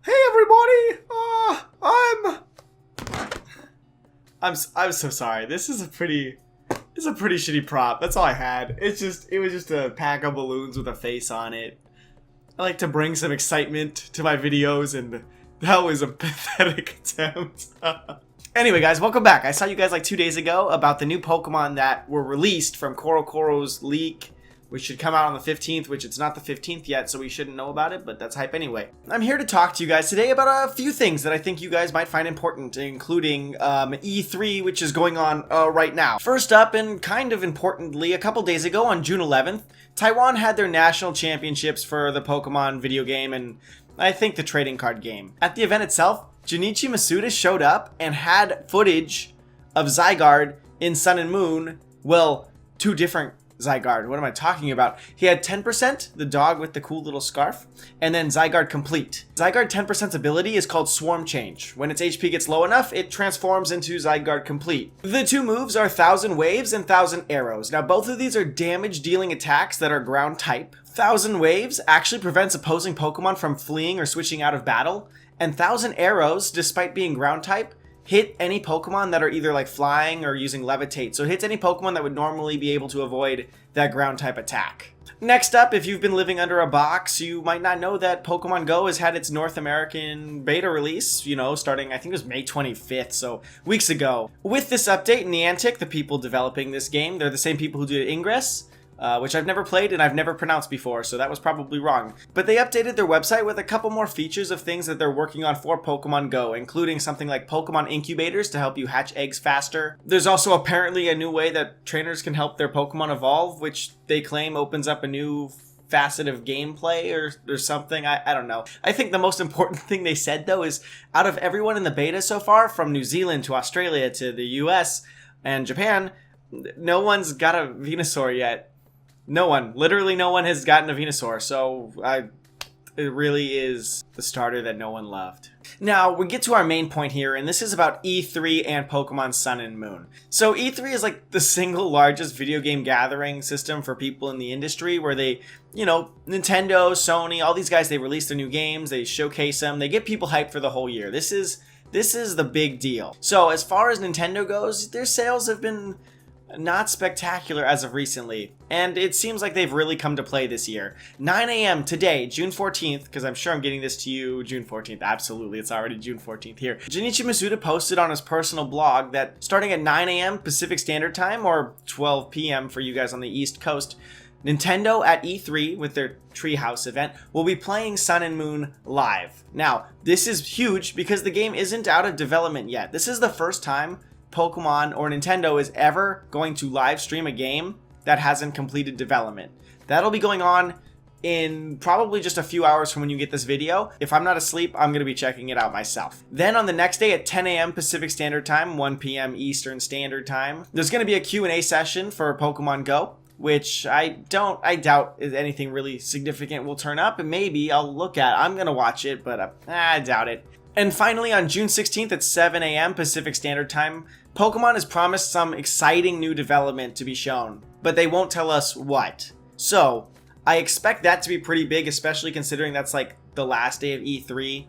Hey everybody! I'm so sorry. This is a pretty shitty prop. That's all I had. It was just a pack of balloons with a face on it. I like to bring some excitement to my videos, and that was a pathetic attempt. Anyway, guys, welcome back. I saw you guys like 2 days ago about the new Pokemon that were released from Korokoro's leak, which should come out on the 15th, which it's not the 15th yet, so we shouldn't know about it, but that's hype anyway. I'm here to talk to you guys today about a few things that I think you guys might find important, including E3, which is going on right now. First up, and kind of importantly, a couple days ago on June 11th, Taiwan had their national championships for the Pokemon video game and I think the trading card game. At the event itself, Junichi Masuda showed up and had footage of Zygarde in Sun and Moon. Well, two different Zygarde. What am I talking about? He had 10%, the dog with the cool little scarf, and then Zygarde Complete. Zygarde 10%'s ability is called Swarm Change. When its HP gets low enough, it transforms into Zygarde Complete. The two moves are 1,000 Waves and 1,000 Arrows. Now, both of these are damage-dealing attacks that are ground type. 1,000 Waves actually prevents opposing Pokemon from fleeing or switching out of battle, and 1,000 Arrows, despite being ground type, hit any Pokemon that are either like flying or using Levitate. So it hits any Pokemon that would normally be able to avoid that ground type attack. Next up, if you've been living under a box, you might not know that Pokemon Go has had its North American beta release, starting, I think it was May 25th, so weeks ago. With this update, Niantic, the people developing this game, they're the same people who did Ingress, which I've never played and I've never pronounced before, so that was probably wrong. But they updated their website with a couple more features of things that they're working on for Pokemon Go, including something like Pokemon incubators to help you hatch eggs faster. There's also apparently a new way that trainers can help their Pokemon evolve, which they claim opens up a new facet of gameplay or something. I don't know. I think the most important thing they said, though, is out of everyone in the beta so far, from New Zealand to Australia to the US and Japan, no one's got a Venusaur yet. No one. Literally no one has gotten a Venusaur, so it really is the starter that no one loved. Now, we get to our main point here, and this is about E3 and Pokemon Sun and Moon. So E3 is like the single largest video game gathering system for people in the industry, where they, Nintendo, Sony, all these guys, they release their new games, they showcase them, they get people hyped for the whole year. This is the big deal. So as far as Nintendo goes, their sales have been not spectacular as of recently, and it seems like they've really come to play this year. 9 a.m. today, June 14th, because I'm sure I'm getting this to you June 14th, absolutely, it's already June 14th here. Junichi Masuda posted on his personal blog that starting at 9 a.m. Pacific Standard Time, or 12 p.m. for you guys on the East Coast, Nintendo at E3 with their Treehouse event will be playing Sun and Moon live. Now, this is huge because the game isn't out of development yet. This is the first time Pokemon or Nintendo is ever going to live stream a game that hasn't completed development. That'll be going on in probably just a few hours from when you get this video. If I'm not asleep, I'm going to be checking it out myself. Then on the next day at 10 a.m. Pacific Standard Time, 1 p.m. Eastern Standard Time, there's going to be a Q&A session for Pokemon Go, which I doubt anything really significant will turn up, and maybe I'll look at it. I'm going to watch it, but I doubt it. And finally, on June 16th at 7 a.m. Pacific Standard Time, Pokemon has promised some exciting new development to be shown, but they won't tell us what. So, I expect that to be pretty big, especially considering that's like the last day of E3,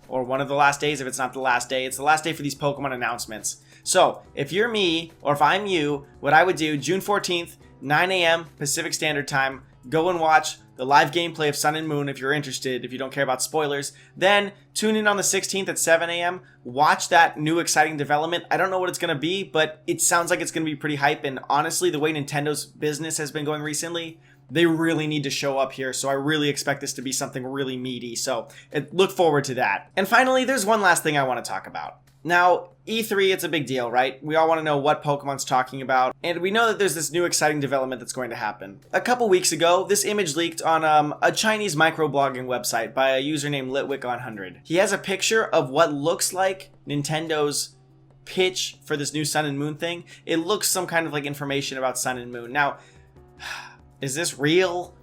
or one of the last days if it's not the last day. It's the last day for these Pokemon announcements. So, if you're me, or if I'm you, what I would do, June 14th, 9 a.m. Pacific Standard Time, go and watch the live gameplay of Sun and Moon if you're interested, if you don't care about spoilers. Then tune in on the 16th at 7 a.m. Watch that new exciting development. I don't know what it's going to be, but it sounds like it's going to be pretty hype. And honestly, the way Nintendo's business has been going recently, they really need to show up here. So I really expect this to be something really meaty. So look forward to that. And finally, there's one last thing I want to talk about. Now, E3, it's a big deal, right? We all want to know what Pokemon's talking about, and we know that there's this new exciting development that's going to happen. A couple weeks ago, this image leaked on a Chinese microblogging website by a user named Litwick100. He has a picture of what looks like Nintendo's pitch for this new Sun and Moon thing. It looks some kind of like information about Sun and Moon. Now, is this real?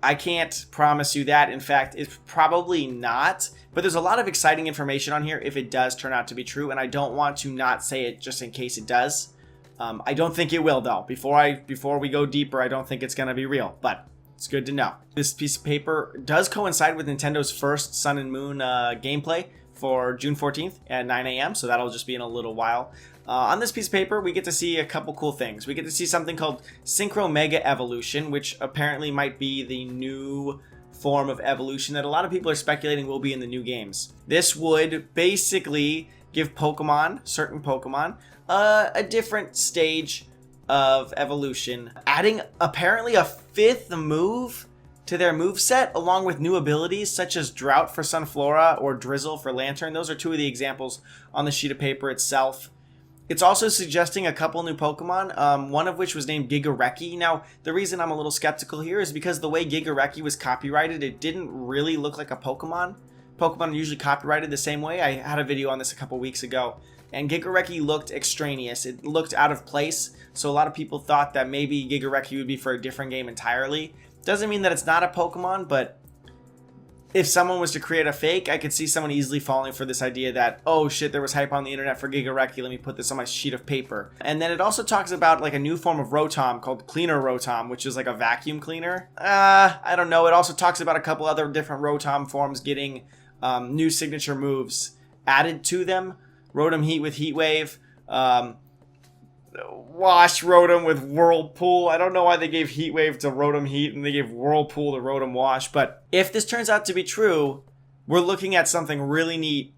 I can't promise you that. In fact, it's probably not. But there's a lot of exciting information on here if it does turn out to be true, and I don't want to not say it just in case it does. I don't think it will, though. Before we go deeper, I don't think it's going to be real. But It's good to know. This piece of paper does coincide with Nintendo's first Sun and Moon gameplay for June 14th at 9 a.m. So that'll just be in a little while. On this piece of paper, we get to see a couple cool things. We get to see something called Synchro Mega Evolution, which apparently might be the new form of evolution that a lot of people are speculating will be in the new games. This would basically give Pokemon, certain Pokemon, a different stage of evolution, adding apparently a 5th move to their moveset, along with new abilities such as Drought for Sunflora or Drizzle for Lantern. Those are two of the examples on the sheet of paper itself. It's also suggesting a couple new Pokemon, one of which was named Gigareki. Now, the reason I'm a little skeptical here is because the way Gigareki was copyrighted, it didn't really look like a Pokemon. Pokemon are usually copyrighted the same way. I had a video on this a couple weeks ago, and Gigareki looked extraneous. It looked out of place, so a lot of people thought that maybe Gigareki would be for a different game entirely. Doesn't mean that it's not a Pokemon, but if someone was to create a fake, I could see someone easily falling for this idea that, oh shit, there was hype on the internet for Gigareki, let me put this on my sheet of paper. And then it also talks about like a new form of Rotom called Cleaner Rotom, which is like a vacuum cleaner. I don't know. It also talks about a couple other different Rotom forms getting new signature moves added to them. Rotom Heat with Heat Wave. Wash Rotom with Whirlpool. I don't know why they gave Heat Wave to Rotom Heat and they gave Whirlpool to Rotom Wash, but if this turns out to be true, we're looking at something really neat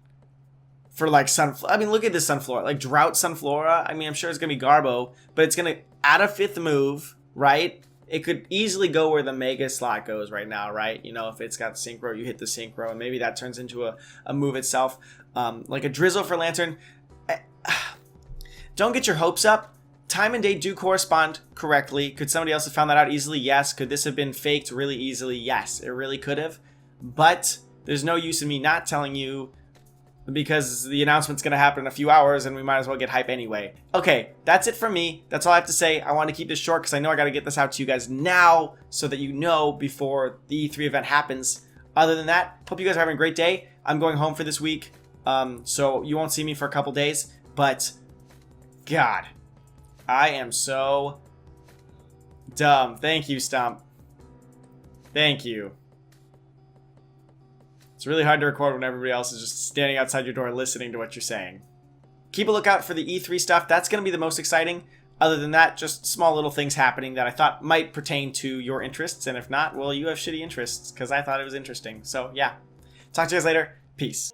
for like Sunflora. I mean, look at this Sunflora. Like Drought Sunflora. I mean, I'm sure it's going to be Garbo, but it's going to add a 5th move, right? It could easily go where the Mega slot goes right now, right? You know, if it's got Synchro, you hit the Synchro, and maybe that turns into a move itself. Like a Drizzle for Lantern. Don't get your hopes up. Time and date do correspond correctly. Could somebody else have found that out easily? Yes. Could this have been faked really easily? Yes, it really could have. But there's no use in me not telling you because the announcement's going to happen in a few hours and we might as well get hype anyway. Okay, that's it from me. That's all I have to say. I want to keep this short because I know I got to get this out to you guys now so that you know before the E3 event happens. Other than that, hope you guys are having a great day. I'm going home for this week, so you won't see me for a couple days, but God, I am so dumb. Thank you, Stump. Thank you. It's really hard to record when everybody else is just standing outside your door listening to what you're saying. Keep a lookout for the E3 stuff. That's going to be the most exciting. Other than that, just small little things happening that I thought might pertain to your interests. And if not, well, you have shitty interests because I thought it was interesting. So, yeah. Talk to you guys later. Peace.